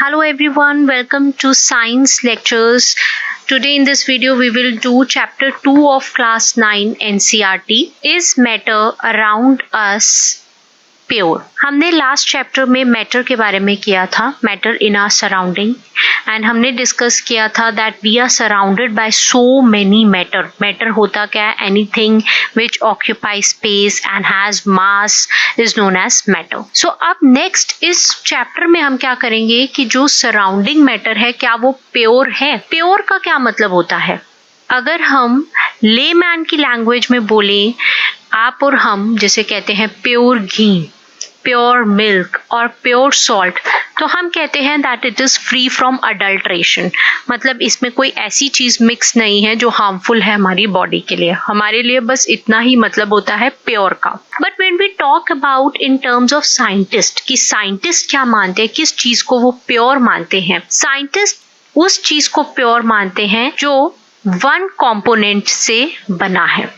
Hello everyone, welcome to Science Lectures. Today in this video we will do chapter 2 of class 9 NCERT. Is matter around us pure? हमने last chapter में matter के बारे में किया था, matter in our surrounding, and हमने discuss किया था that we are surrounded by so many matter. Matter होता क्या है? Anything which occupy space and has mass is known as matter. So अब नेक्स्ट इस चैप्टर में हम क्या करेंगे कि जो सराउंडिंग मैटर है क्या वो प्योर है? प्योर का क्या मतलब होता है? अगर हम लेमैन की लैंग्वेज में बोले, आप और हम जैसे कहते हैं प्योर घी, प्योर मिल्क और प्योर सॉल्ट, तो हम कहते हैं that it is free from adulteration. मतलब इसमें कोई ऐसी चीज मिक्स नहीं है जो हार्मफुल है हमारी बॉडी के लिए. हमारे लिए बस इतना ही मतलब होता है प्योर का. But when we talk about in terms of scientist, कि साइंटिस्ट क्या मानते हैं, किस चीज को वो प्योर मानते हैं? साइंटिस्ट उस चीज को प्योर मानते हैं जो वन कंपोनेंट से बना है.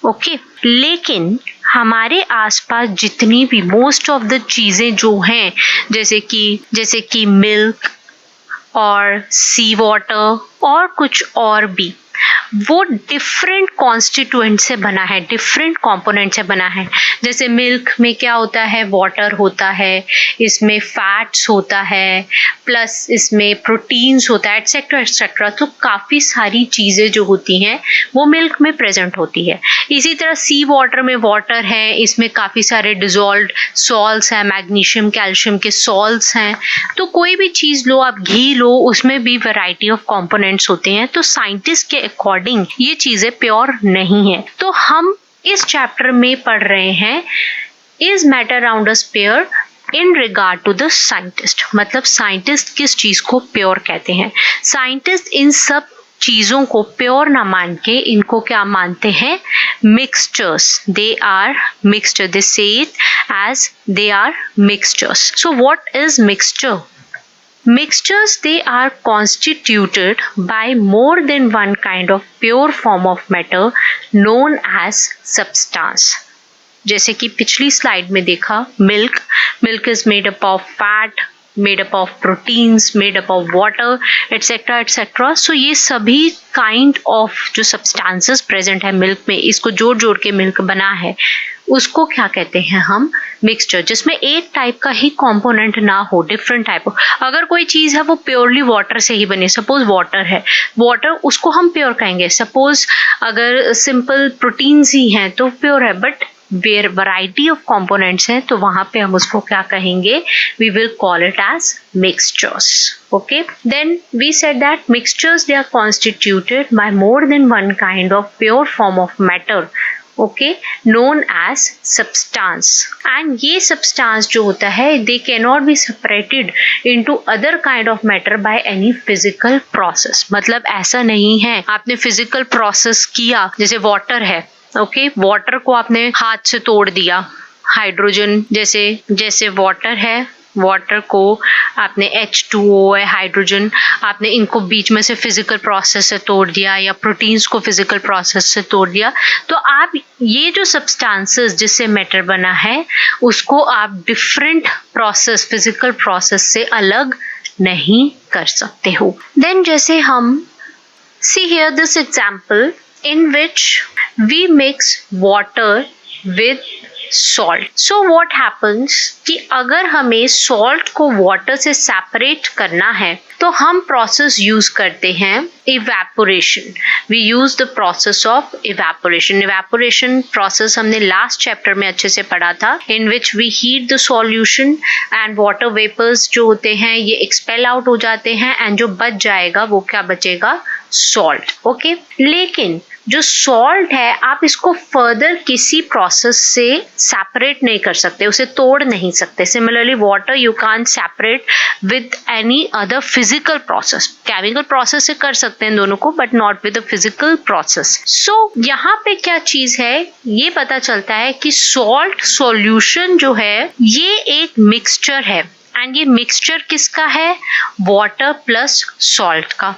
ओके लेकिन हमारे आसपास जितनी भी मोस्ट ऑफ द चीजें जो हैं, जैसे कि मिल्क और सी वाटर और कुछ और भी, वो डिफरेंट कॉन्स्टिट्यूएंट से बना है, डिफरेंट कंपोनेंट से बना है. जैसे मिल्क में क्या होता है? वाटर होता है, इसमें फैट्स होता है, प्लस इसमें प्रोटीन्स होता है, एटसेट्रा एटसेट्रा. तो काफ़ी सारी चीज़ें जो होती हैं वो मिल्क में प्रेजेंट होती है. इसी तरह सी वाटर में वाटर है, इसमें काफ़ी सारे डिजॉल्व्ड सॉल्ट्स हैं, मैग्नीशियम कैल्शियम के सॉल्ट्स हैं. तो कोई भी चीज़ लो, आप घी लो, उसमें भी वैरायटी ऑफ कंपोनेंट्स होते हैं. तो साइंटिस्ट के अकॉर्डिंग ये चीजें प्योर नहीं है. तो हम इस चैप्टर में पढ़ रहे हैं is matter around us pure in regard to the scientist. मतलब साइंटिस्ट किस चीज को प्योर कहते हैं. साइंटिस्ट इन सब चीजों को प्योर ना मान के इनको क्या मानते हैं? Mixtures. They are mixture. They say it as they are mixtures. So what is mixture? Mixtures, they are constituted by more than one kind of pure form of matter known as substance. जैसे कि पिछली slide में देखा, milk is made up of fat, made up of proteins, made up of water, etc. etc. So ये सभी kind of जो substances present है milk में, इसको जोड़ के मिल्क बना है, उसको क्या कहते हैं हम? मिक्सचर. जिसमें एक टाइप का ही कंपोनेंट ना हो, डिफरेंट टाइप हो. अगर कोई चीज है वो प्योरली वाटर से ही बनी, सपोज वाटर है, वाटर उसको हम प्योर कहेंगे. सपोज अगर सिंपल प्रोटीन्स ही हैं तो प्योर है. But where variety of components हैं तो वहां पे हम उसको क्या कहेंगे? We will call it as mixtures. Okay, then we said that mixtures, they are constituted by more than one kind of pure form of matter, okay, known as substance. And ये substance जो होता है, they cannot be separated into other kind of matter by any physical process. मतलब ऐसा नहीं है आपने physical process किया, जैसे water है, ओके, वाटर को आपने हाथ से तोड़ दिया, हाइड्रोजन जैसे वाटर है, वाटर को आपने H2O है, हाइड्रोजन, आपने इनको बीच में से फिजिकल प्रोसेस से तोड़ दिया या प्रोटीन्स को फिजिकल प्रोसेस से तोड़ दिया. तो आप ये जो सब्सटेंसेस जिससे मैटर बना है उसको आप डिफरेंट प्रोसेस, फिजिकल प्रोसेस से अलग नहीं कर सकते हो. देन जैसे हम see here this example in which we mix water with salt. So what happens कि अगर हमें salt को water से separate करना है तो हम process use करते हैं evaporation. We use the process of evaporation. Evaporation process हमने last chapter में अच्छे से पढ़ा था, in which we heat the solution and water vapors जो होते हैं ये expel out हो जाते हैं, and जो बच जाएगा वो क्या बचेगा? सॉल्ट. ओके लेकिन जो सॉल्ट है आप इसको फर्दर किसी प्रोसेस से सेपरेट नहीं कर सकते, उसे तोड़ नहीं सकते. Similarly water you can't separate with any other physical process. Chemical process से कर सकते हैं दोनों को, but not with a physical process. So यहाँ पे क्या चीज है ये पता चलता है कि सॉल्ट सॉल्यूशन जो है ये एक मिक्सचर है, एंड ये मिक्सचर किसका है? वाटर प्लस सॉल्ट का.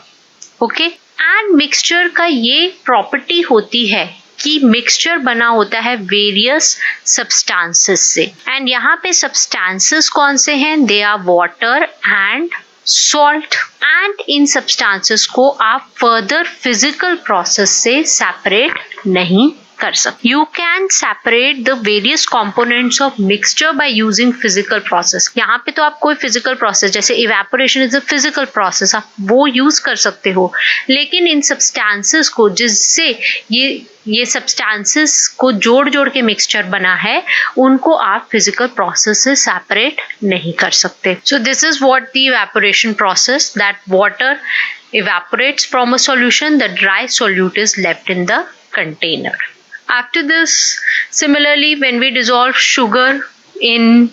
ओके एंड मिक्सचर का ये प्रॉपर्टी होती है कि मिक्सचर बना होता है वेरियस सब्सटेंसेस से, एंड यहाँ पे सब्सटेंसेस कौन से हैं? They are water and salt and इन सब्सटेंसेस को आप फर्दर फिजिकल प्रोसेस से सेपरेट नहीं कर सकते. You can separate the various components of mixture by using physical process. यहाँ पे तो आप कोई फिजिकल प्रोसेस जैसे evaporation is a physical process, आप वो यूज कर सकते हो, लेकिन इन सब्सटेंसेस को जिससे ये सब्सटेंसेस को जोड़ के मिक्सचर बना है, उनको आप फिजिकल प्रोसेस से सेपरेट नहीं कर सकते. सो this is what the evaporation process, that water evaporates from a solution, the dry solute is left in the container. After this, similarly, when we dissolve sugar in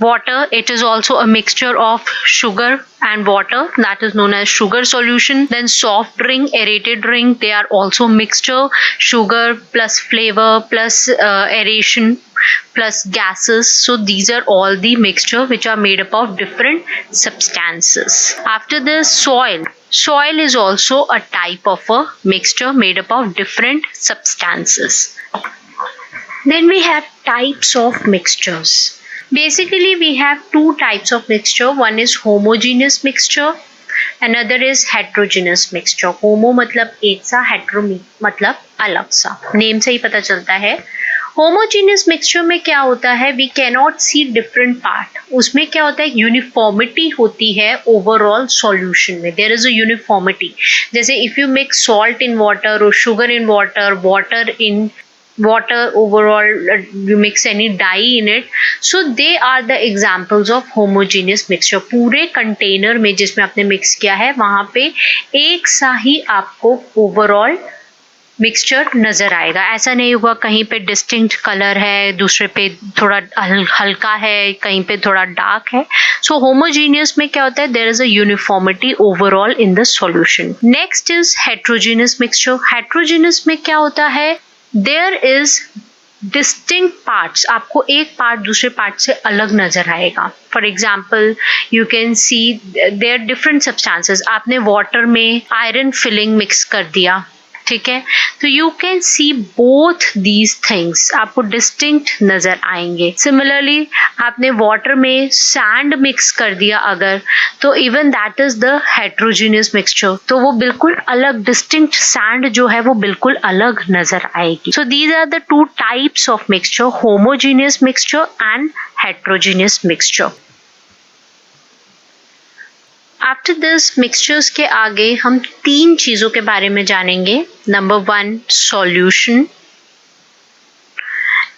water, it is also a mixture of sugar and water, that is known as sugar solution. Then soft drink, aerated drink, they are also mixture, sugar plus flavor plus aeration plus gases. So these are all the mixture which are made up of different substances. After this, soil is also a type of a mixture made up of different substances. Then we have types of mixtures. Basically we have two types of mixture. One is homogeneous mixture, another is heterogeneous mixture. Homo मतलब एक सा, hetero मतलब अलग सा. Name से ही पता चलता है. होमोजीनियस मिक्सचर में क्या होता है, we cannot see different part. उसमें क्या होता है, यूनिफॉर्मिटी होती है ओवरऑल सॉल्यूशन में. There is a uniformity. जैसे if you mix salt in water और sugar in water, water in water overall, you mix any dye in it, so they are the examples of homogeneous mixture. पूरे container में जिसमें आपने mix किया है वहां पे एक सा ही आपको ओवरऑल मिक्सचर नजर आएगा. ऐसा नहीं होगा कहीं पे डिस्टिंक्ट कलर है, दूसरे पे थोड़ा हल्का है, कहीं पे थोड़ा डार्क है. सो होमोजीनियस में क्या होता है, there is a uniformity overall in the solution. Next is heterogeneous mixture. Heterogeneous में क्या होता है, देयर इज डिस्टिंक्ट पार्ट्स. आपको एक पार्ट दूसरे पार्ट से अलग नजर आएगा. For example you can see there different substances. आपने वाटर में आयरन फिलिंग मिक्स कर दिया, ठीक है, तो you can see both these things, आपको डिस्टिंक्ट नजर आएंगे. सिमिलरली आपने वाटर में सैंड मिक्स कर दिया अगर, तो even that is the heterogeneous mixture. तो वो बिल्कुल अलग डिस्टिंक्ट सैंड जो है वो बिल्कुल अलग नजर आएगी. So these are the two types of mixture, homogeneous mixture and heterogeneous mixture. After this mixtures के आगे हम तीन चीजों के बारे में जानेंगे. Number 1 solution,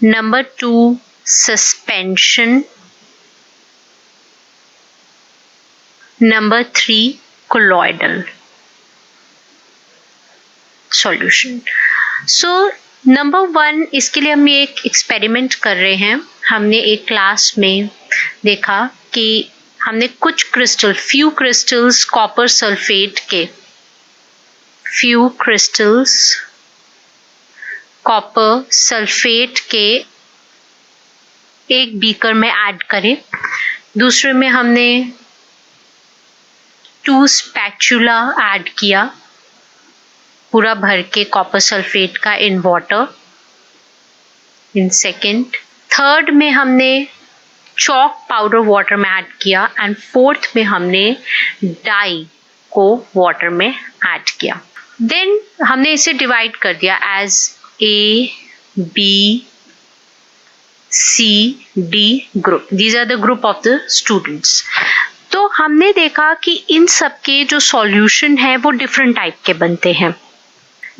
number 2 suspension, number 3 colloidal solution. So number 1, इसके लिए हम एक एक्सपेरिमेंट कर रहे हैं. हमने एक क्लास में देखा कि हमने कुछ फ्यू क्रिस्टल्स कॉपर सल्फेट के, फ्यू क्रिस्टल्स कॉपर सल्फेट के एक बीकर में ऐड करे. दूसरे में हमने 2 स्पैचुला ऐड किया पूरा भर के कॉपर सल्फेट का in water in second. Third में हमने चॉक पाउडर वाटर में ऐड किया एंड फोर्थ में हमने डाई को वाटर में ऐड किया. देन हमने इसे डिवाइड कर दिया as A, B, C, D group. These are the group of the students. तो हमने देखा कि इन सब के जो सॉल्यूशन है वो डिफरेंट टाइप के बनते हैं.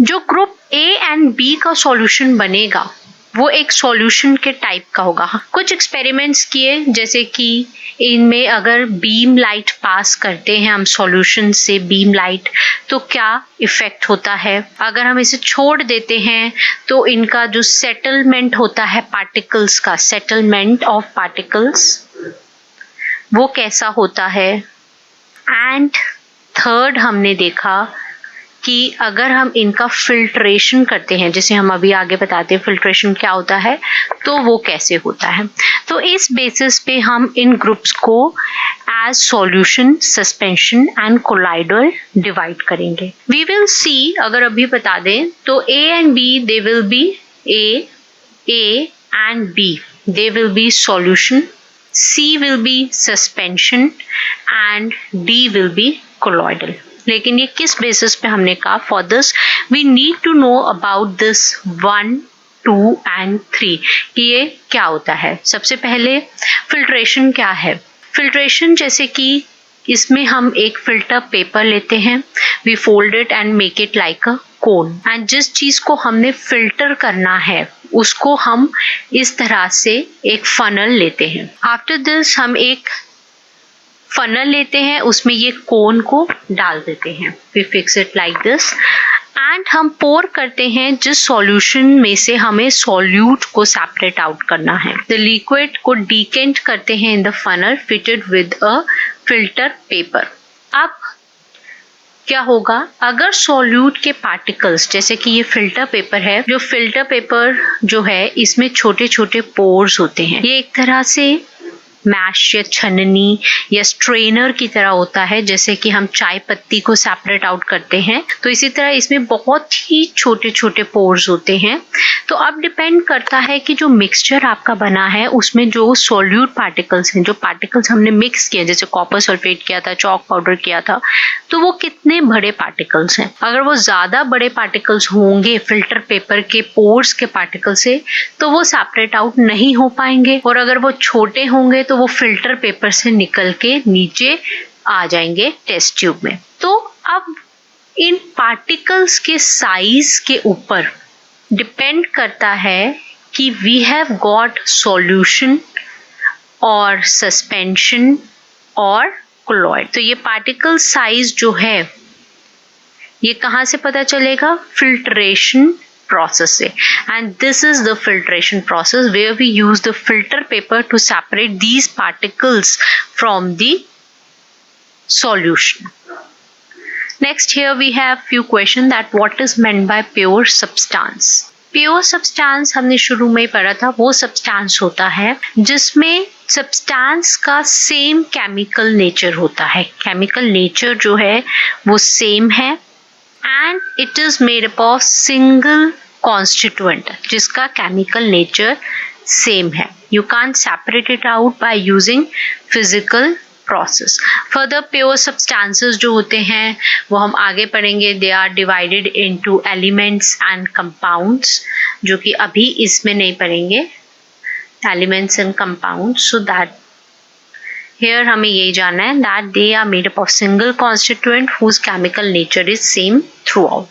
जो ग्रुप A एंड B का सॉल्यूशन बनेगा वो एक सॉल्यूशन के टाइप का होगा. कुछ एक्सपेरिमेंट्स किए, जैसे कि इनमें अगर बीम लाइट पास करते हैं हम सॉल्यूशन से बीम लाइट, तो क्या इफेक्ट होता है. अगर हम इसे छोड़ देते हैं तो इनका जो सेटलमेंट होता है पार्टिकल्स का, सेटलमेंट ऑफ पार्टिकल्स, वो कैसा होता है. एंड थर्ड हमने देखा कि अगर हम इनका फिल्ट्रेशन करते हैं, जैसे हम अभी आगे बताते हैं फिल्ट्रेशन क्या होता है, तो वो कैसे होता है. तो इस बेसिस पे हम इन ग्रुप्स को as solution, suspension and colloidal divide करेंगे. वी विल सी, अगर अभी बता दें तो A and B they will be A and B, they will be solution, C will be suspension and D will be colloidal. लेकिन ये किस basis पे हमने कहा? For this we need to know about this 1, 2 and 3 कि ये क्या होता है. सबसे पहले फिल्ट्रेशन क्या है? फिल्ट्रेशन जैसे कि इसमें हम एक फिल्टर पेपर लेते हैं, we fold it and make it like a cone, and जिस चीज को हमने फिल्टर करना है उसको हम इस तरह से एक फनल लेते हैं. आफ्टर दिस हम एक फनल लेते हैं, उसमें ये कोन को डाल देते हैं, we fix it like this and हम पोर करते हैं जिस सॉल्यूशन में से हमें सॉल्यूट को सेपरेट आउट करना है. द लिक्विड को डिकेंट करते हैं in the funnel fitted with a filter paper. अब क्या होगा? अगर सॉल्यूट के पार्टिकल्स, जैसे कि ये फिल्टर पेपर है, जो फिल्टर पेपर जो है इसमें छोटे छोटे पोर्स होते हैं, ये एक तरह से मैश या छननी या स्ट्रेनर की तरह होता है, जैसे कि हम चाय पत्ती को सेपरेट आउट करते हैं, तो इसी तरह इसमें बहुत ही छोटे छोटे पोर्स होते हैं. तो अब डिपेंड करता है कि जो मिक्सचर आपका बना है उसमें जो सॉल्यूट पार्टिकल्स हैं, जो पार्टिकल्स हमने मिक्स किए, जैसे कॉपर सल्फेट किया था, चॉक पाउडर किया था, तो वो कितने बड़े पार्टिकल्स हैं. अगर वो ज्यादा बड़े पार्टिकल्स होंगे फिल्टर पेपर के पोर्स के पार्टिकल से, तो वो सेपरेट आउट नहीं हो पाएंगे, और अगर वो छोटे होंगे तो वो फिल्टर पेपर से निकल के नीचे आ जाएंगे टेस्ट ट्यूब में. तो अब इन पार्टिकल्स के साइज के ऊपर डिपेंड करता है कि वी हैव गॉट सॉल्यूशन और सस्पेंशन और कोलॉइड. तो ये पार्टिकल साइज जो है ये कहाँ से पता चलेगा? फिल्ट्रेशन process से. And this is the filtration process where we use the filter paper to separate these particles from the solution. Next, here we have few questions that what is meant by pure substance. Pure substance हमने शुरू में ही पढ़ा था, वो substance होता है जिसमें substance का same chemical nature होता है. chemical nature जो है वो same है and it is made up of single constituent जिसका chemical nature same है. You can't separate it out by using physical process. Further, pure substances जो होते हैं वो हम आगे पढ़ेंगे. They are divided into elements and compounds, जो कि अभी इसमें नहीं पढ़ेंगे. Elements and compounds, so that here हमें यही जानना है that they are made up of single constituent whose chemical nature is same throughout.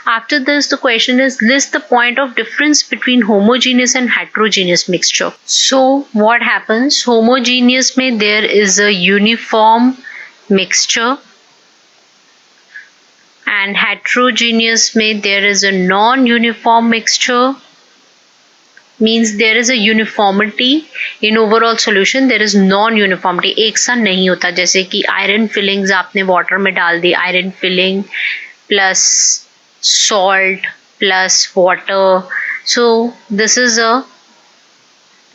After this, the question is list the point of difference between homogeneous and heterogeneous mixture. So what happens? Homogeneous में there is a uniform mixture and heterogeneous में there is a non-uniform mixture. Means there is a uniformity in overall solution, there is non-uniformity. एक सा नहीं होता. जैसे कि iron filings आपने water में डाल दी, iron filling plus salt plus water, so this is a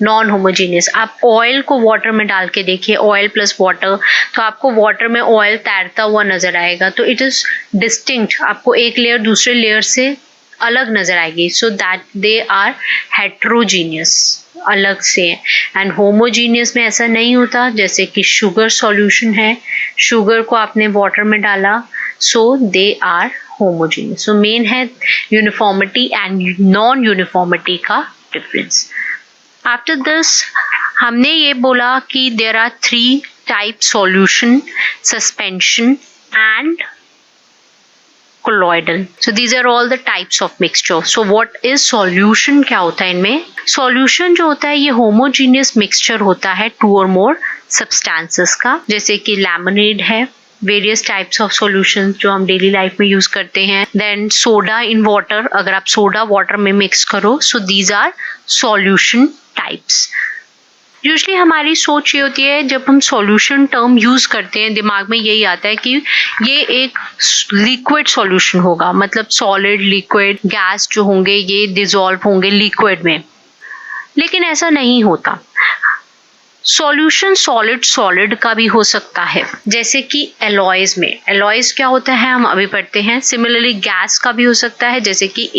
non homogeneous. आप ऑयल को वाटर में डाल के देखिए, ऑयल प्लस वाटर, तो आपको वाटर में ऑयल तैरता हुआ नजर आएगा, तो इट इज डिस्टिंक्ट. आपको एक लेयर दूसरे लेयर से अलग नजर आएगी. So that they are heterogeneous, अलग से. एंड होमोजीनियस में ऐसा नहीं होता. जैसे कि शुगर सॉल्यूशन है, शुगर को आपने वाटर में डाला, so they are homogeneous. So main है यूनिफॉर्मिटी एंड नॉन यूनिफॉर्मिटी का डिफरेंस. आफ्टर दिस हमने ये बोला कि there are 3 type solution, suspension and colloidal. So these are all the types of mixture. So what is solution? क्या होता है इनमें? Solution जो होता है ये homogeneous mixture होता है 2 or more substances का. जैसे कि lemonade है, various types of solutions जो हम daily life में use करते हैं. Then soda in water, अगर आप soda water में mix करो, so these are solution types. Usually हमारी सोच ये होती है जब हम सॉल्यूशन टर्म यूज करते हैं, दिमाग में यही आता है कि ये एक लिक्विड सॉल्यूशन होगा, मतलब सॉलिड, लिक्विड, गैस जो होंगे ये डिसॉल्व होंगे लिक्विड में. लेकिन ऐसा नहीं होता. सॉल्यूशन सॉलिड सॉलिड का भी हो सकता है, जैसे कि एलॉयज में. एलॉयज क्या होता है हम अभी पढ़ते हैं. सिमिलरली गैस का भी हो सकता है, जैसे कि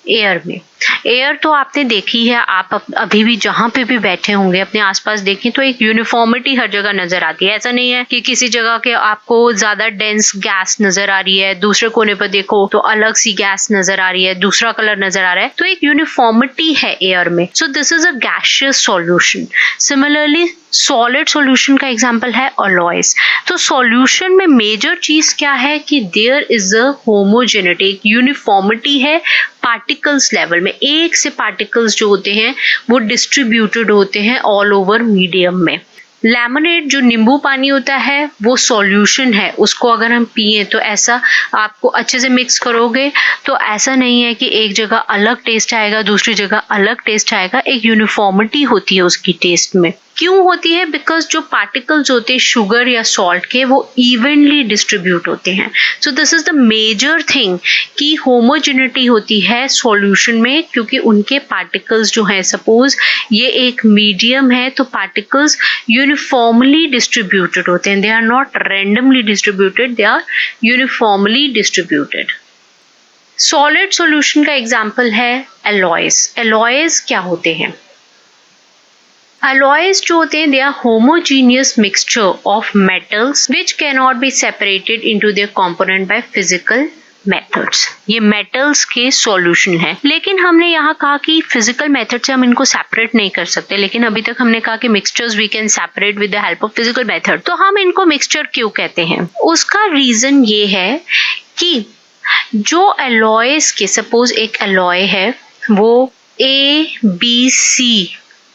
एयर में. एयर तो आपने देखी है, आप अभी भी जहाँ पे भी बैठे होंगे अपने आसपास देखें तो एक यूनिफॉर्मिटी हर जगह नजर आती है। ऐसा नहीं है कि किसी जगह के आपको ज्यादा डेंस गैस नजर आ रही है, दूसरे कोने पर देखो तो अलग सी गैस नजर आ रही है, दूसरा कलर नजर आ रहा है, तो एक यूनिफॉर्मिटी है एयर में। सो this is a gaseous solution. Similarly solid solution का एग्जांपल है अलॉयज। तो सॉल्यूशन में मेजर चीज क्या है कि देयर इज अ होमोजेनिटी, एक यूनिफॉर्मिटी है पार्टिकल्स लेवल में। एक से पार्टिकल्स जो होते हैं वो डिस्ट्रीब्यूटेड होते हैं ऑल ओवर मीडियम में। लेमनेड जो नींबू पानी होता है वो सॉल्यूशन है, उसको अगर हम पिए तो ऐसा आपको अच्छे से मिक्स करोगे तो ऐसा नहीं है कि एक जगह अलग टेस्ट आएगा दूसरी जगह अलग टेस्ट आएगा, एक यूनिफॉर्मिटी होती है उसकी टेस्ट में। क्यों होती है? बिकॉज जो पार्टिकल्स होते हैं शुगर या सॉल्ट के वो इवनली डिस्ट्रीब्यूट होते हैं। So this is the major thing कि होमोजेनिटी होती है सॉल्यूशन में, क्योंकि उनके पार्टिकल्स जो है, सपोज ये एक मीडियम है तो पार्टिकल्स यूनिफॉर्मली डिस्ट्रीब्यूटेड होते हैं, they are not randomly distributed, they are uniformly distributed. Solid solution का एग्जाम्पल है एलॉयज। एलॉयज क्या होते हैं? Alloys जो होते हैं, they are homogeneous mixture of metals which cannot be separated into their component by physical methods. ये metals के solution है, लेकिन हमने यहाँ कहा कि physical method से हम इनको separate नहीं कर सकते, लेकिन अभी तक हमने कहा कि mixtures we can separate with the help of physical method। तो हम इनको mixture क्यों कहते हैं? उसका reason ये है कि जो alloys के, suppose एक alloy है वो ABC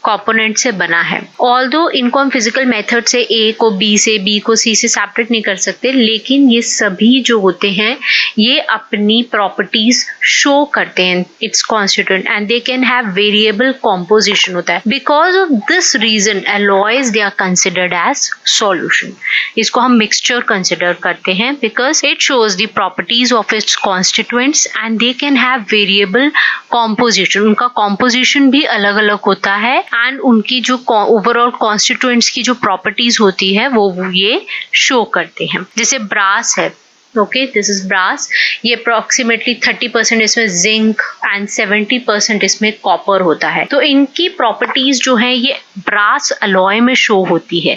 कंपोनेंट से बना है। ऑल्दो इनको हम फिजिकल मेथड से ए को बी से, बी को सी से सेपरेट नहीं कर सकते, लेकिन ये सभी जो होते हैं ये अपनी प्रॉपर्टीज शो करते हैं its constituent, and they can have variable composition होता है। Because of this reason alloys they are considered as solution. इसको हम मिक्सचर कंसिडर करते हैं because it shows the properties of its constituents and they can have variable composition. उनका composition भी अलग अलग होता है एंड उनकी जो ओवरऑल कॉन्स्टिट्यूएंट्स की जो प्रॉपर्टीज होती है वो ये शो करते हैं। जैसे ब्रास है, ओके, दिस इज ब्रास, ये अप्रोक्सीमेटली 30% इसमें जिंक एंड 70% इसमें कॉपर होता है। तो इनकी प्रॉपर्टीज जो है ये ब्रास अलॉय में शो होती है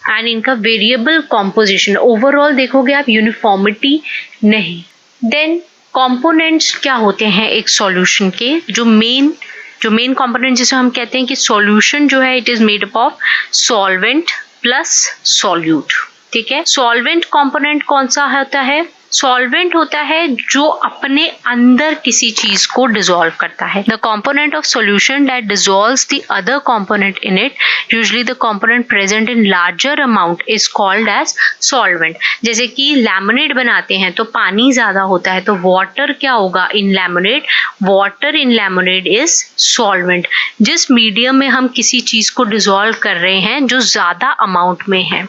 एंड इनका वेरिएबल कॉम्पोजिशन, ओवरऑल देखोगे आप यूनिफॉर्मिटी नहीं। देन कॉम्पोनेंट्स क्या होते हैं एक सॉल्यूशन के? जो मेन कंपोनेंट जिसे हम कहते हैं कि सॉल्यूशन जो है it is made up of solvent plus solute. ठीक है, सॉल्वेंट कंपोनेंट कौन सा होता है? सॉल्वेंट होता है जो अपने अंदर किसी चीज को डिसॉल्व करता है। The component of solution that dissolves the other component in it, usually the component present in larger amount is called as solvent. जैसे कि लैमिनेट बनाते हैं तो पानी ज्यादा होता है, तो वाटर क्या होगा in laminate? Water in laminate is solvent. जिस मीडियम में हम किसी चीज को डिसॉल्व कर रहे हैं जो ज्यादा अमाउंट में है,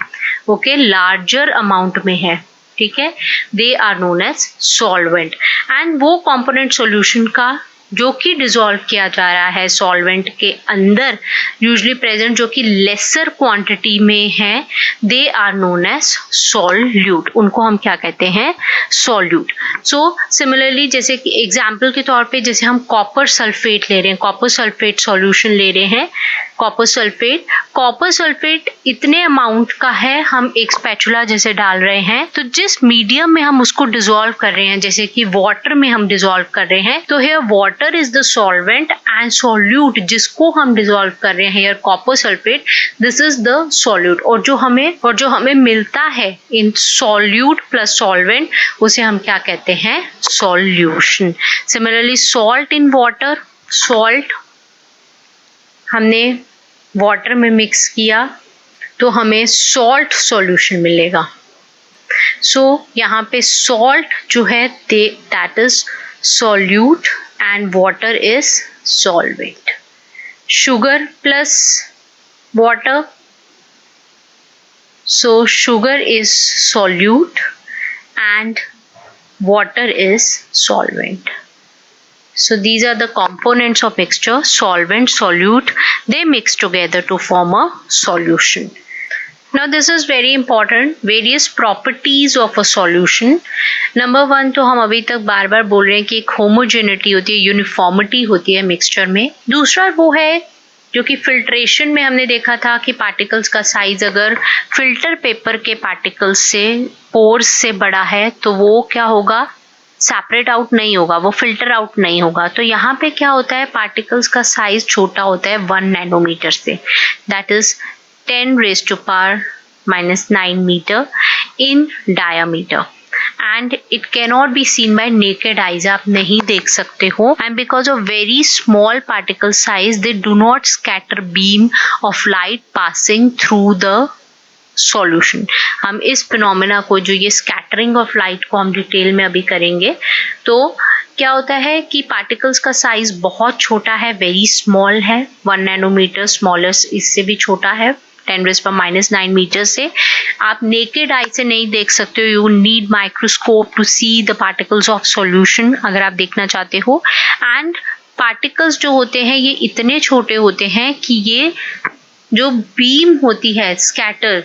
ओके, लार्जर अमाउंट में है, ठीक है, they are known as solvent. And वो कंपोनेंट सॉल्यूशन का जो कि डिसॉल्व किया जा रहा है सॉल्वेंट के अंदर, यूजुअली प्रेजेंट जो कि लेसर क्वांटिटी में है, they are known as solute. उनको हम क्या कहते हैं? सॉल्यूट। सो सिमिलरली जैसे कि एग्जाम्पल के तौर पे जैसे हम कॉपर सल्फेट ले रहे हैं, कॉपर सल्फेट सॉल्यूशन ले रहे हैं, कॉपर सल्फेट इतने अमाउंट का है, हम एक स्पैचुला जैसे डाल रहे हैं, तो जिस मीडियम में हम उसको डिसॉल्व कर रहे हैं, जैसे कि वाटर में हम डिसॉल्व कर रहे हैं, तो here water is the solvent and solute जिसको हम डिसॉल्व कर रहे हैं here copper sulphate, this is the solute. और जो हमें मिलता है इन सॉल्यूट प्लस सॉल्वेंट उसे हम क्या कहते हैं? Solution. Similarly salt in water, salt हमने वाटर में मिक्स किया तो हमें सॉल्ट सॉल्यूशन मिलेगा। सो यहाँ पे सॉल्ट जो है that is solute and water is solvent. Sugar plus water, so sugar is solute and water is solvent. So these are the components of mixture: solvent, solute. They mix together to form a solution. Now this is very important, various properties of a solution. Number 1 तो हम अभी तक बार बार बोल रहे हैं कि एक homogeneity होती है, यूनिफॉर्मिटी होती है मिक्सचर में। दूसरा वो है जो कि फिल्ट्रेशन में हमने देखा था कि पार्टिकल्स का साइज अगर फिल्टर पेपर के पार्टिकल्स से, पोर्स से बड़ा है तो वो क्या होगा, सेपरेट आउट नहीं होगा, वो फिल्टर आउट नहीं होगा। तो यहाँ पे क्या होता है, पार्टिकल्स का साइज छोटा होता है 1 नैनोमीटर से, that is 10⁻⁻⁹ metre in diameter, and it cannot be seen by naked eyes, आप नहीं देख सकते हो, and because of very small particle size they do not scatter beam of light passing through the solution। हम इस phenomena को, जो ये स्कैटरिंग ऑफ लाइट को हम डिटेल में अभी करेंगे। तो क्या होता है कि पार्टिकल्स का साइज बहुत छोटा है, वेरी स्मॉल है, 1 नैनोमीटर, स्मॉलेस्ट इससे भी छोटा है, 10⁻⁹ मीटर से। आप नेकेड आई से नहीं देख सकते हो, you need microscope to see the particles of solution अगर आप देखना चाहते हो। एंड पार्टिकल्स जो होते हैं ये इतने छोटे होते हैं कि ये जो बीम होती है, स्कैटर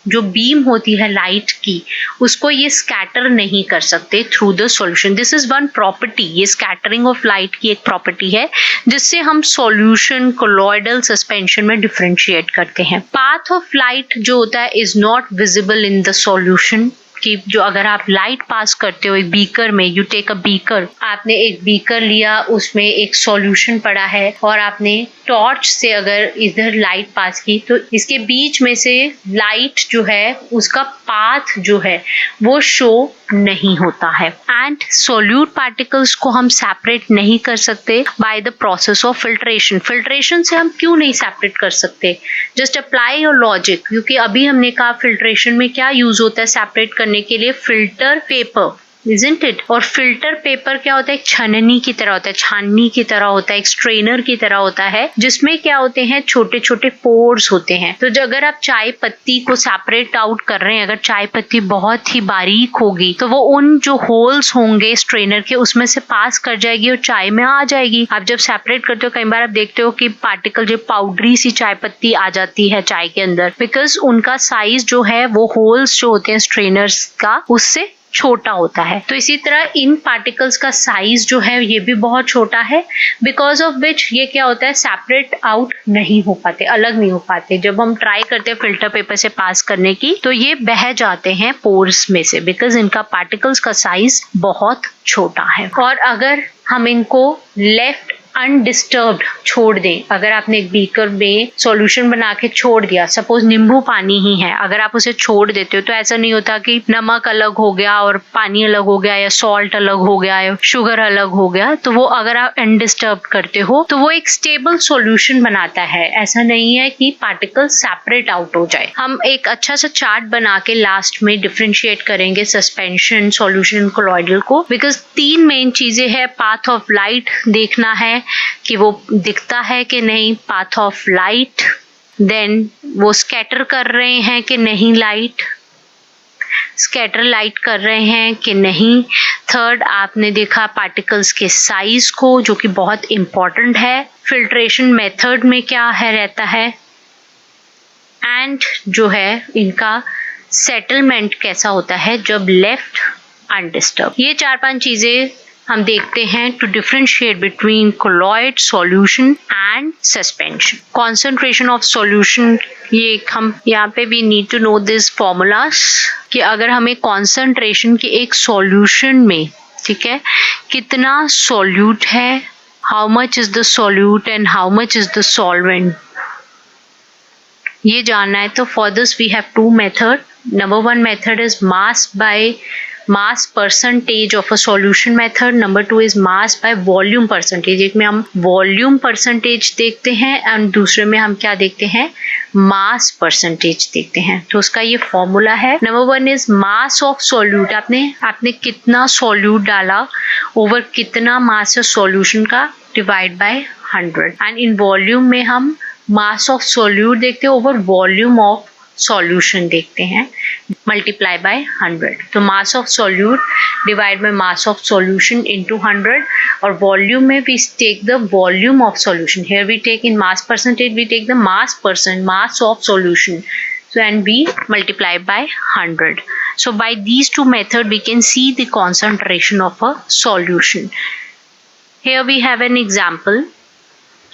जो बीम होती है लाइट की, उसको ये स्कैटर नहीं कर सकते through the solution. This is one property, ये स्कैटरिंग ऑफ लाइट की एक प्रॉपर्टी है जिससे हम सॉल्यूशन कोलॉइडल सस्पेंशन में डिफरेंशिएट करते हैं। पाथ ऑफ लाइट जो होता है is not visible in the solution, कि जो अगर आप लाइट पास करते हो एक बीकर में, यू टेक अ बीकर, आपने एक बीकर लिया, उसमें एक सॉल्यूशन पड़ा है और आपने टॉर्च से अगर इधर लाइट पास की तो इसके बीच में से लाइट जो है उसका पाथ जो है वो शो नहीं होता है। एंड सोल्यूट पार्टिकल्स को हम सेपरेट नहीं कर सकते by the process of filtration. Filtration से हम क्यों नहीं सेपरेट कर सकते? जस्ट अप्लाई योर लॉजिक, क्योंकि अभी हमने कहा फिल्ट्रेशन में क्या यूज होता है सेपरेट करने के लिए, फिल्टर पेपर, isn't it? और फिल्टर पेपर क्या होता है, एक छननी की तरह होता है, छाननी की तरह होता है, एक स्ट्रेनर की तरह होता है, जिसमें क्या होते हैं, छोटे छोटे पोर्स होते हैं। तो अगर आप चाय पत्ती को सेपरेट आउट कर रहे हैं, अगर चाय पत्ती बहुत ही बारीक होगी तो वो उन जो होल्स होंगे स्ट्रेनर के उसमें से पास कर जाएगी और चाय में आ जाएगी। आप जब सेपरेट करते हो, कई बार आप देखते हो कि पार्टिकल जो पाउडरी सी चाय पत्ती आ जाती है चाय के अंदर, बिकॉज उनका साइज जो है वो होल्स जो होते हैं स्ट्रेनर्स का उससे छोटा होता है। तो इसी तरह इन पार्टिकल्स का साइज जो है ये भी बहुत छोटा है, बिकॉज ऑफ विच ये क्या होता है, सेपरेट आउट नहीं हो पाते, अलग नहीं हो पाते। जब हम ट्राई करते हैं फिल्टर पेपर से पास करने की तो ये बह जाते हैं पोर्स में से, बिकॉज इनका पार्टिकल्स का साइज बहुत छोटा है। और अगर हम इनको लेफ्ट अनडिस्टर्ब्ड छोड़ दें, अगर आपने एक बीकर में सॉल्यूशन बना के छोड़ दिया, सपोज नींबू पानी ही है, अगर आप उसे छोड़ देते हो तो ऐसा नहीं होता कि नमक अलग हो गया और पानी अलग हो गया या सॉल्ट अलग हो गया या शुगर अलग हो गया। तो वो अगर आप अनडिस्टर्ब करते हो तो वो एक स्टेबल सॉल्यूशन बनाता है, ऐसा नहीं है कि पार्टिकल सेपरेट आउट हो जाए। हम एक अच्छा सा चार्ट बना के लास्ट में डिफरेंशिएट करेंगे सस्पेंशन, सॉल्यूशन, कोलॉइडल को, बिकॉज 3 मेन चीजें हैं। पाथ ऑफ लाइट देखना है कि वो दिखता है कि नहीं, पाथ ऑफ लाइट, देन वो स्कैटर कर रहे हैं कि नहीं, लाइट स्कैटर लाइट कर रहे हैं कि नहीं। थर्ड आपने देखा पार्टिकल्स के साइज को, जो कि बहुत इंपॉर्टेंट है। फिल्ट्रेशन मेथड में क्या है रहता है, एंड जो है इनका सेटलमेंट कैसा होता है जब लेफ्ट अनडिस्टर्ब। ये 4-5 चीजें हम देखते हैं to differentiate between colloid, solution and suspension. Concentration of solution, ये हम यहाँ पे we need to know this formulas, कि अगर हमें कॉन्सेंट्रेशन की एक सॉल्यूशन में, ठीक है, कितना सॉल्यूट है, how much is the solute and how much is the solvent, ये जानना है। तो for this we have 2 method. Number 1 method is mass percentage of a solution method. Number 2 is mass by volume percentage. एक में हम volume percentage देखते हैं और दूसरे में हम क्या देखते हैं, mass percentage देखते हैं। तो उसका ये फॉर्मूला है। Number 1 is mass of solute. आपने कितना solute डाला over कितना mass है solution का divided by 100. And in volume में हम mass of solute देखते हैं over volume of सॉल्यूशन देखते हैं, मल्टीप्लाई बाय 100। तो mass of solute divide by mass of solution into 100। और वॉल्यूम में we take the volume of solution, here we take in mass percentage we take the mass of solution. and we multiply by 100. So by these two methods we can see the concentration of a solution. Here we have an example.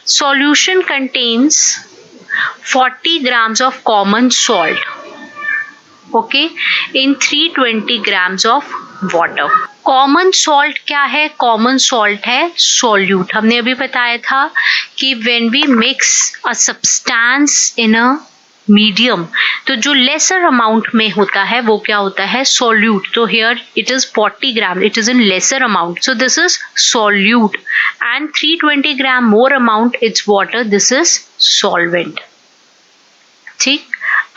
Solution contains 40 grams of common salt, okay, in 320 grams of water. Common salt क्या है? Common salt है solute. हमने अभी बताया था कि when we mix a substance in a medium, तो जो लेसर अमाउंट में होता है वो क्या होता है? सोल्यूट. तो here it is 40 gram, it is in lesser amount, so this is solute. And 320 gram more amount it's water, this is solvent. ठीक.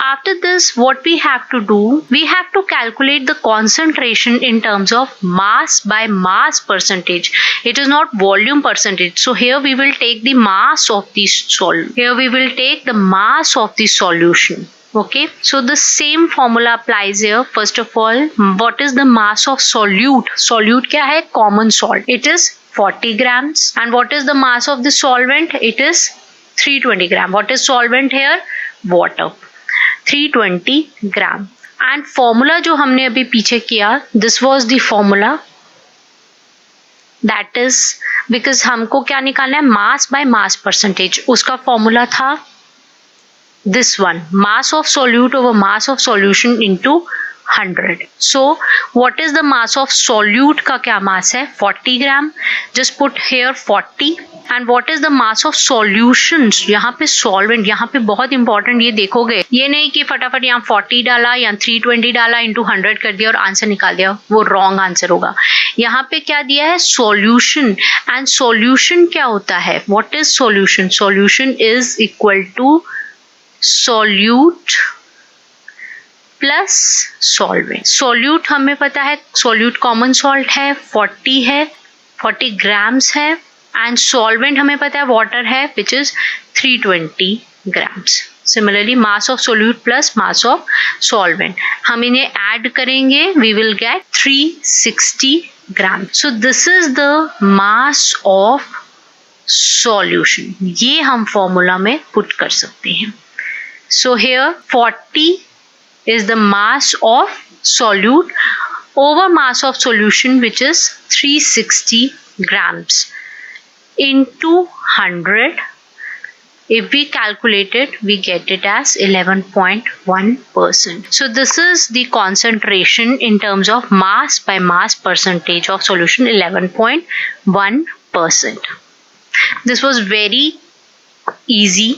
After this, what we have to do, we have to calculate the concentration in terms of mass by mass percentage. It is not volume percentage. So here we will take the mass of the solute. Here we will take the mass of the solution. Okay. So the same formula applies here. First of all, what is the mass of solute? Solute क्या है? Common salt. It is 40 grams. And what is the mass of the solvent? It is 320 gram. What is solvent here? Water. 320 gram. And formula जो हमने अभी पीछे किया, this was the formula, that is because हमको क्या निकालना है? Mass by mass percentage. उसका फॉर्मूला था this one, mass of solute over mass of solution into 100. So what is the mass of solute? का क्या मास है? 40 ग्राम. Just put here 40. And what is the mass of solutions? यहाँ पे solvent, यहाँ पे बहुत इंपॉर्टेंट, ये देखोगे, ये नहीं कि फटाफट यहाँ 40 डाला या 320 डाला इंटू 100 कर दिया और आंसर निकाल दिया, वो रॉन्ग आंसर होगा. यहाँ पे क्या दिया है? सॉल्यूशन. एंड सॉल्यूशन क्या होता है? What is solution? Solution is equal to solute plus solvent. Solute हमें पता है, सॉल्यूट कॉमन सॉल्ट है, 40 है, 40 ग्राम्स है. एंड सॉल्वेंट हमें पता है वाटर है, which is 320 grams. Similarly mass of solute plus mass of solvent, हम इन्हें ऐड करेंगे, we will get 360 gram. So this is the mass of solution. ये हम फॉर्मूला में पुट कर सकते हैं. So here 40 is the mass of solute over mass of solution, which is 360 grams, into 100. If we calculate it, we get it as 11.1%. So this is the concentration in terms of mass by mass percentage of solution, 11.1%. This was very easy.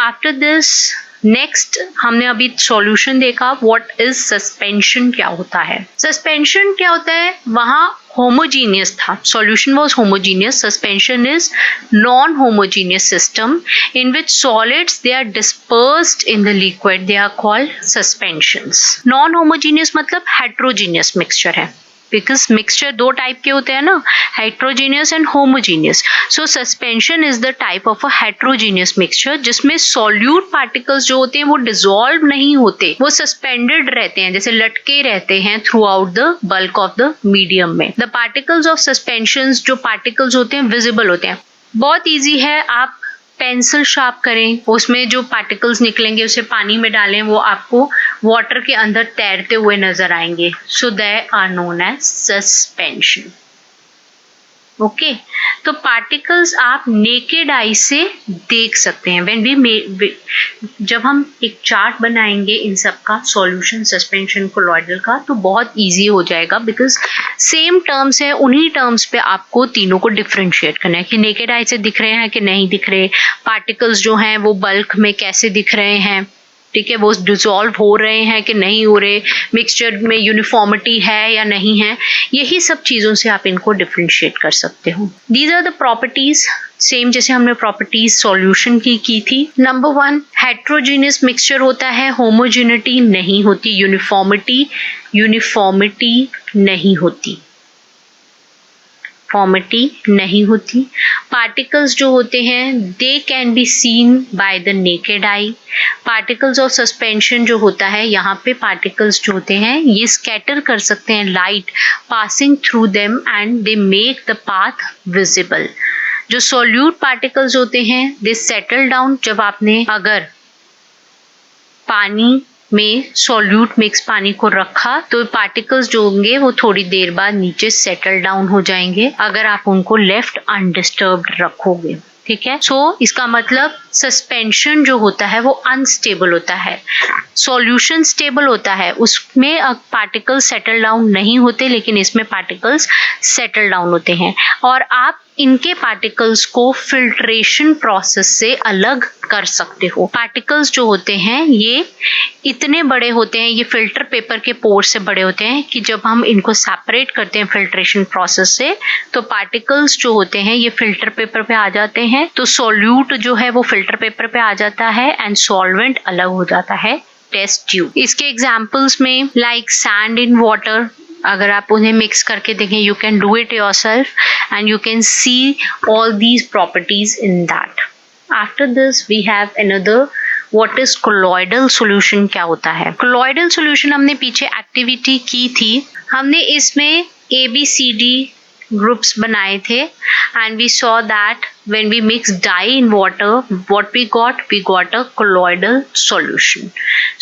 After this, next हमने अभी solution देखा. What is suspension? क्या होता है suspension? क्या होता है? वहां होमोजीनियस था, solution was homogeneous. Suspension is non homogeneous system in which solids they are dispersed in the liquid, they are called suspensions. Non homogeneous मतलब heterogeneous mixture है, बिकॉज मिक्सचर दो टाइप के होते हैं ना, heterogeneous and homogeneous. So suspension is the type of a heterogeneous mixture जिसमें solute particles जो होते हैं वो डिसॉल्व नहीं होते, वो सस्पेंडेड रहते हैं, जैसे लटके रहते हैं throughout the bulk of the medium में. द पार्टिकल्स ऑफ सस्पेंशन, जो पार्टिकल्स होते हैं विजिबल होते हैं. बहुत ईजी है, आप पेंसिल शार्प करें, उसमें जो पार्टिकल्स निकलेंगे उसे पानी में डालें, वो आपको वाटर के अंदर तैरते हुए नजर आएंगे. So they are known as suspension. Okay, तो पार्टिकल्स आप नेकेड आई से देख सकते हैं. व्हेन वी जब हम एक चार्ट बनाएंगे इन सब का, सॉल्यूशन, सस्पेंशन, कोलॉइडल का, तो बहुत इजी हो जाएगा, बिकॉज सेम टर्म्स है, उन्हीं टर्म्स पे आपको तीनों को डिफरेंशिएट करना है कि नेकेड आई से दिख रहे हैं कि नहीं दिख रहे, पार्टिकल्स जो हैं वो बल्क में कैसे दिख रहे हैं, ठीक है, वो डिसॉल्व हो रहे हैं कि नहीं हो रहे, मिक्सचर में यूनिफॉर्मिटी है या नहीं है, यही सब चीज़ों से आप इनको डिफरेंशिएट कर सकते हो. These are the properties, same जैसे हमने प्रॉपर्टीज सॉल्यूशन की थी. नंबर 1, हेट्रोजीनियस मिक्सचर होता है, होमोजेनिटी नहीं होती, यूनिफॉर्मिटी नहीं होती, फॉर्मिटी नहीं होती. पार्टिकल्स जो होते हैं they can be scene by the naked eye. Particles of suspension जो होता है, यहाँ पे पार्टिकल्स जो होते हैं ये स्कैटर कर सकते हैं light passing through them and they make the path visible. जो सॉल्यूट पार्टिकल्स होते हैं दे सेटल डाउन. जब आपने अगर पानी में सॉल्यूट मिक्स पानी को रखा तो पार्टिकल्स जो होंगे वो थोड़ी देर बाद नीचे सेटल डाउन हो जाएंगे अगर आप उनको लेफ्ट अनडिस्टर्ब्ड रखोगे। ठीक है, सो इसका मतलब सस्पेंशन जो होता है वो अनस्टेबल होता है, सॉल्यूशन स्टेबल होता है, उसमें पार्टिकल्स सेटल डाउन नहीं होते लेकिन इसमें पार्टिकल्स सेटल डाउन होते हैं। और आप इनके पार्टिकल्स को फिल्ट्रेशन प्रोसेस से अलग कर सकते हो। पार्टिकल्स जो होते हैं ये इतने बड़े होते हैं, ये फिल्टर पेपर के पोर से बड़े होते हैं कि जब हम इनको सेपरेट करते हैं फिल्ट्रेशन प्रोसेस से तो पार्टिकल्स जो होते हैं ये फिल्टर पेपर पे आ जाते हैं, तो सॉल्यूट जो है वो फिल्टर पेपर पे आ जाता है एंड सॉल्वेंट अलग हो जाता है टेस्ट ट्यूब। इसके एग्जांपल्स में लाइक सैंड इन वाटर, अगर आप उन्हें मिक्स करके देखें, you can do it yourself and you can see all these properties in that. After this we have another, what is colloidal solution, क्या होता है कोलॉइडल सॉल्यूशन। हमने पीछे एक्टिविटी की थी, हमने इसमें ABCD groups बनाए थे and we saw that when we mix dye in water what we got a colloidal solution.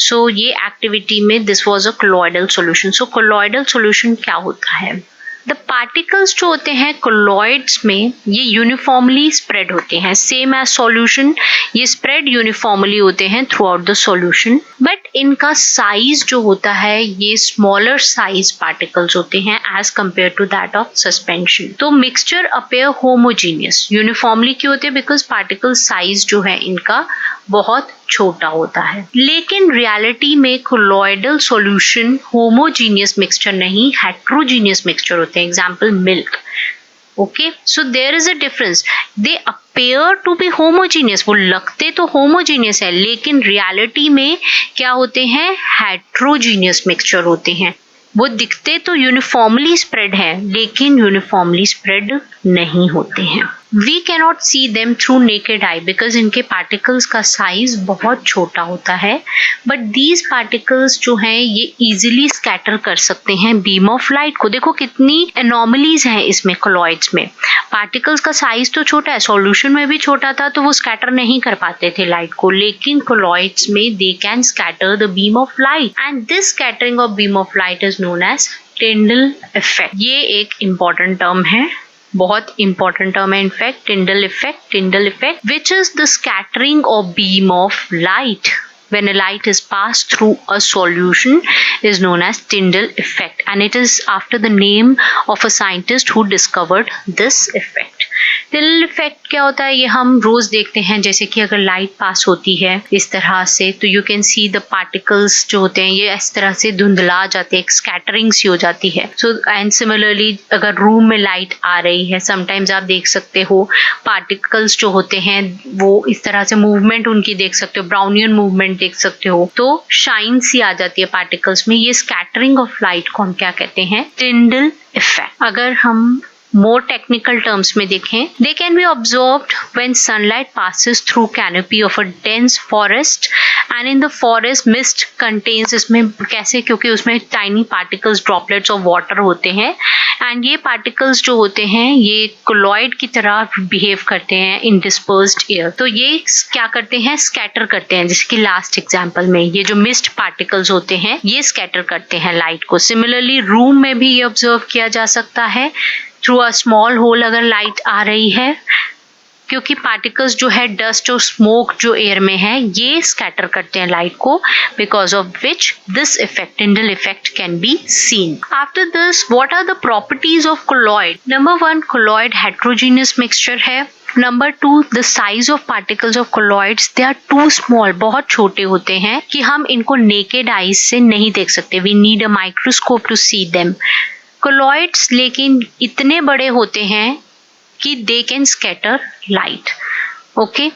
So ये activity में this was a colloidal solution. So colloidal solution क्या होता है? द पार्टिकल्स जो होते हैं कोलॉइड्स में ये यूनिफॉर्मली स्प्रेड होते हैं, सेम एज सॉल्यूशन, ये स्प्रेड यूनिफॉर्मली होते हैं throughout the solution, but इनका साइज जो होता है ये स्मॉलर साइज पार्टिकल्स होते हैं as compare to that of suspension. तो मिक्सचर अपेयर होमोजीनियस, यूनिफॉर्मली क्यों होते हैं? बिकॉज पार्टिकल साइज जो है इनका बहुत छोटा होता है। लेकिन रियलिटी में कोलॉइडल सॉल्यूशन होमोजीनियस मिक्सचर नहीं, हेट्रोजीनियस मिक्सचर होते हैं। Example milk. Okay, so there is a difference, they appear to be homogeneous, वो लगते तो होमोजीनियस है लेकिन रियलिटी में क्या होते हैं? हेट्रोजीनियस मिक्सचर होते हैं। वो दिखते तो यूनिफॉर्मली स्प्रेड है लेकिन यूनिफॉर्मली स्प्रेड नहीं होते हैं। We cannot see them through naked eye because इनके पार्टिकल्स का साइज बहुत छोटा होता है, बट दीज पार्टिकल्स जो हैं ये इजीली स्कैटर कर सकते हैं बीम ऑफ लाइट को। देखो कितनी एनॉमलीज हैं इसमें कोलॉइड्स में, पार्टिकल्स का साइज तो छोटा है, सॉल्यूशन में भी छोटा था तो वो स्कैटर नहीं कर पाते थे लाइट को, लेकिन कोलॉइड्स में they can scatter the beam of light and this scattering of beam of light is known as Tyndall effect. ये एक इम्पॉर्टेंट टर्म है, बहुत इंपॉर्टेंट टर्म है in fact, Tyndall effect which is the scattering of beam of light when a light is passed through a solution is known as Tyndall effect and it is after the name of a scientist who discovered this effect. Tyndall effect क्या होता है? ये हम रोज देखते हैं, जैसे कि अगर लाइट पास होती है इस तरह से तो you can C the particles जो होते हैं ये इस तरह से धुंधला जाते हैं, स्कैटरिंग सी हो जाती है। सो एंड सिमिलरली अगर रूम में लाइट आ रही है समटाइम्स आप देख सकते हो पार्टिकल्स जो होते हैं वो इस तरह से मूवमेंट उनकी देख सकते हो, ब्राउनियन मूवमेंट देख सकते हो, तो शाइन सी आ जाती है पार्टिकल्स में। ये स्कैटरिंग ऑफ लाइट को हम क्या कहते हैं? Tyndall effect. अगर हम more technical terms में देखें, they can be observed when sunlight passes through canopy of a dense forest and in the forest mist contains, इसमें कैसे? क्योंकि उसमें tiny particles droplets of water होते हैं and ये particles जो होते हैं ये colloid की तरह behave करते हैं in dispersed air। तो ये क्या करते हैं? scatter करते हैं, जैसे कि last example में ये जो mist particles होते हैं ये scatter करते हैं light को। Similarly room में भी ये observe किया जा सकता है थ्रू अ स्मॉल होल अगर लाइट आ रही है, क्योंकि पार्टिकल्स जो है डस्ट और स्मोक जो एयर में है ये स्कैटर करते हैं लाइट को, because of which this effect, Tyndall effect can be seen. After this what are the properties of colloid? Number 1, colloid heterogeneous mixture है। Number 2, the size of particles of colloids they are too small, बहुत छोटे होते हैं कि हम इनको naked eyes से नहीं देख सकते, we need a microscope to see them. Colloids लेकिन इतने बड़े होते हैं कि they can scatter light, okay,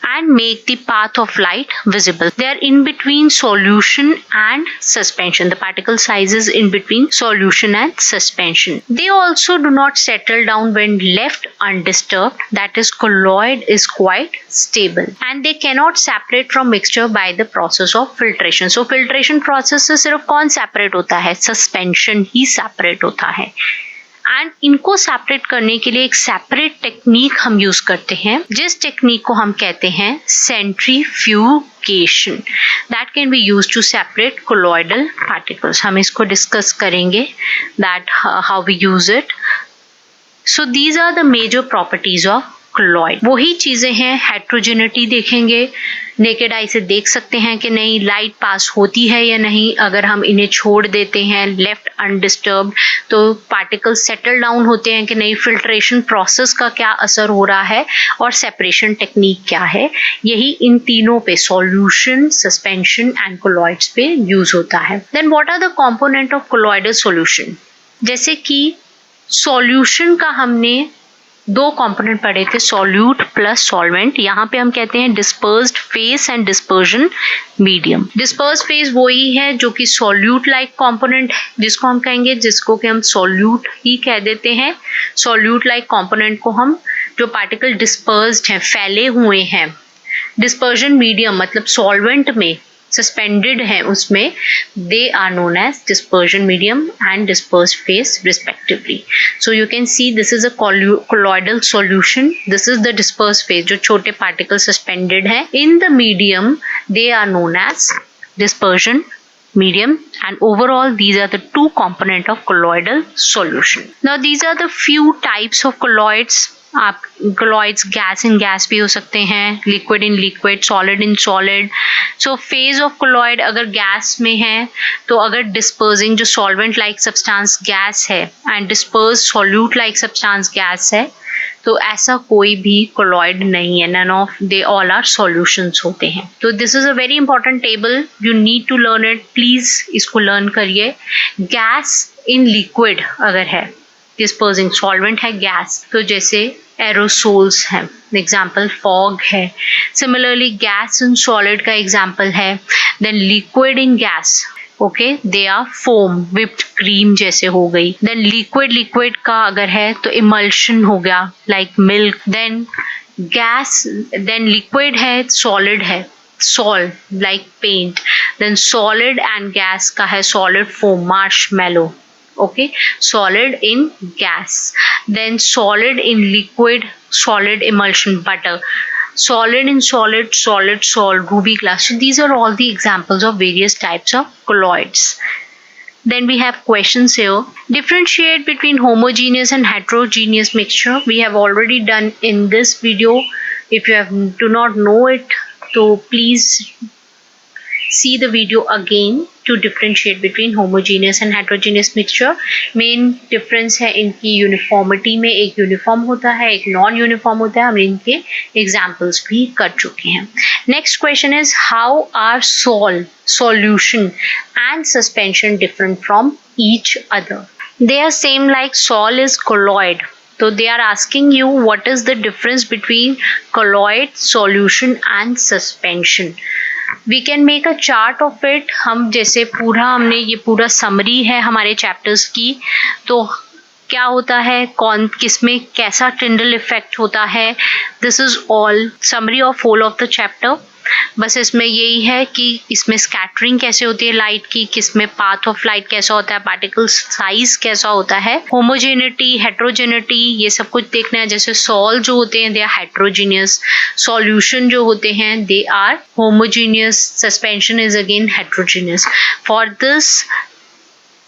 and make the path of light visible. They are in between solution and suspension. The particle size is in between solution and suspension. They also do not settle down when left undisturbed. That is, colloid is quite stable and they cannot separate from mixture by the process of filtration. So filtration process से सिर्फ कौन separate होता है? Suspension ही separate होता है। And इनको separate करने के लिए एक सेपरेट टेक्निक हम यूज करते हैं, जिस टेक्निक को हम कहते हैं centrifugation. That can be used to separate colloidal particles. हम इसको डिस्कस करेंगे that how we use it. So these are the major properties of colloid. वही चीजें हैं. हेट्रोजेनिटी देखेंगे, नेकेड आई से देख सकते हैं कि नहीं लाइट पास होती है या नहीं. अगर हम इन्हें छोड़ देते हैं लेफ्ट अनडिस्टर्ब तो पार्टिकल्स सेटल डाउन होते हैं कि नहीं. फिल्ट्रेशन प्रोसेस का क्या असर हो रहा है और सेपरेशन टेक्निक क्या है. यही इन तीनों पे सॉल्यूशन, सस्पेंशन एंड कोलॉइड्स पे यूज होता है. Then what are the component of colloidal solution. जैसे कि सॉल्यूशन का हमने दो कंपोनेंट पढ़े थे, सॉल्यूट प्लस सॉल्वेंट. यहाँ पे हम कहते हैं dispersed phase and dispersion medium. Dispersed phase वही है जो कि सॉल्यूट लाइक कंपोनेंट जिसको हम कहेंगे, जिसको कि हम सॉल्यूट ही कह देते हैं. सॉल्यूट लाइक कंपोनेंट को हम जो पार्टिकल डिस्पर्स्ड हैं, फैले हुए हैं. डिस्पर्जन मीडियम मतलब सॉल्वेंट में सस्पेंडेड है, उसमें they are known as dispersion medium and dispersed phase respectively. So you can see this is a colloidal solution. This is the dispersed phase जो छोटे particles suspended है. In the medium they are known as dispersion medium, and overall these are the two component of colloidal solution. Now these are the few types of colloids. आप colloids gas in gas भी हो सकते हैं, liquid in liquid, solid in solid. So phase of colloid अगर gas में है तो अगर डिस्पर्सिंग जो सॉल्वेंट लाइक सब्सटेंस गैस है and disperse solute like substance gas है तो ऐसा कोई भी colloid नहीं है. None of they all are solutions होते हैं. तो this is a very important table, you need to learn it. Please इसको लर्न करिए. गैस इन लिक्विड अगर है, डिस्पर्सिंग सॉल्वेंट है गैस, तो जैसे एरोसोल्स हैं, एग्जाम्पल फॉग है. सिमिलरली गैस इन सॉलिड का एग्जाम्पल है. Then liquid in gas, okay, they are foam, whipped cream जैसे हो गई. देन लिक्विड लिक्विड का अगर है तो इमल्शन हो गया like milk. Then gas, then liquid है, सॉलिड है, sol like paint. Then solid and gas का है solid foam, marshmallow. Okay, solid in gas. Then solid in liquid, solid emulsion, butter. Solid in solid, solid salt, ruby glass. So these are all the examples of various types of colloids. Then we have questions here. Differentiate between homogeneous and heterogeneous mixture. We have already done in this video. If you do not know it, so please see the video again to differentiate between homogeneous and heterogeneous mixture. Main difference है इनकी uniformity में, एक uniform होता है, एक non uniform होता है. हम इनके examples भी कर चुके हैं. Next question is how are solution and suspension different from each other? They are same like sol is colloid. So they are asking you what is the difference between colloid, solution and suspension. We can make a chart of it. हम जैसे पूरा हमने ये पूरा summary है हमारे chapters की, तो क्या होता है, कौन किस में कैसा टिंडल इफेक्ट होता है. This is all summary of whole of the chapter. बस इसमें यही है कि इसमें स्कैटरिंग कैसे होती है लाइट की, किस में पाथ ऑफ लाइट कैसा होता है, पार्टिकल साइज कैसा होता है, होमोजेनिटी, हेट्रोजेनिटी, ये सब कुछ देखना है. जैसे सॉल जो होते हैं दे आर हेट्रोजीनियस, सॉल्यूशन जो होते हैं they are homogeneous, suspension is again heterogeneous. For this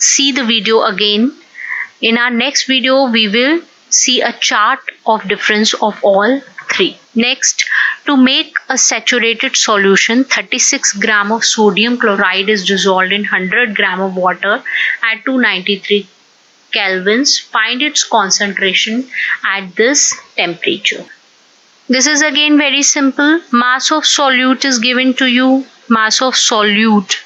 see the video again. In our next video we will see a chart of difference of all three. Next, to make a saturated solution, 36 gram of sodium chloride is dissolved in 100 gram of water at 293 kelvins. Find its concentration at this temperature. This is again very simple. Mass of solute is given to you. Mass of solute.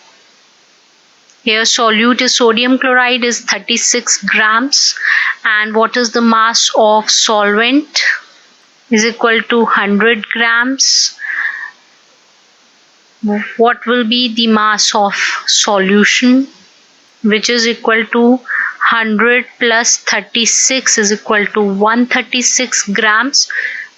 Here solute is sodium chloride is 36 grams. And what is the mass of solvent? Is equal to 100 grams. What will be the mass of solution? Which is equal to 100 plus 36 is equal to 136 grams.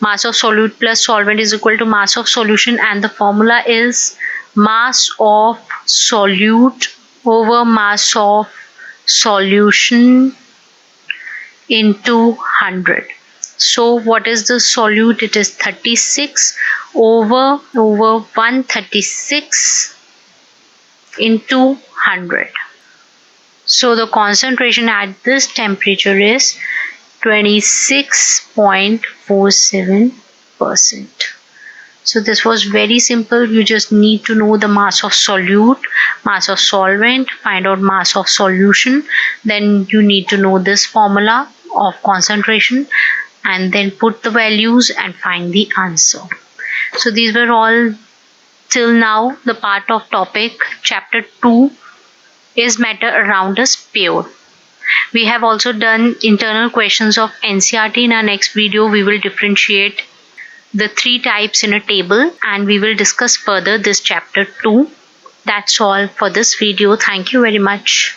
Mass of solute plus solvent is equal to mass of solution, and the formula is mass of solute over mass of solution into 100. So what is the solute? It is 36 over 136 into 100. So the concentration at this temperature is 26.47%. So this was very simple. You just need to know the mass of solute, mass of solvent, find out mass of solution. Then you need to know this formula of concentration and then put the values and find the answer. So these were all till now the part of topic. Chapter 2 is matter around a sphere. We have also done internal questions of NCERT. In our next video, we will differentiate the 3 types in a table and we will discuss further this chapter 2. That's all for this video. Thank you very much.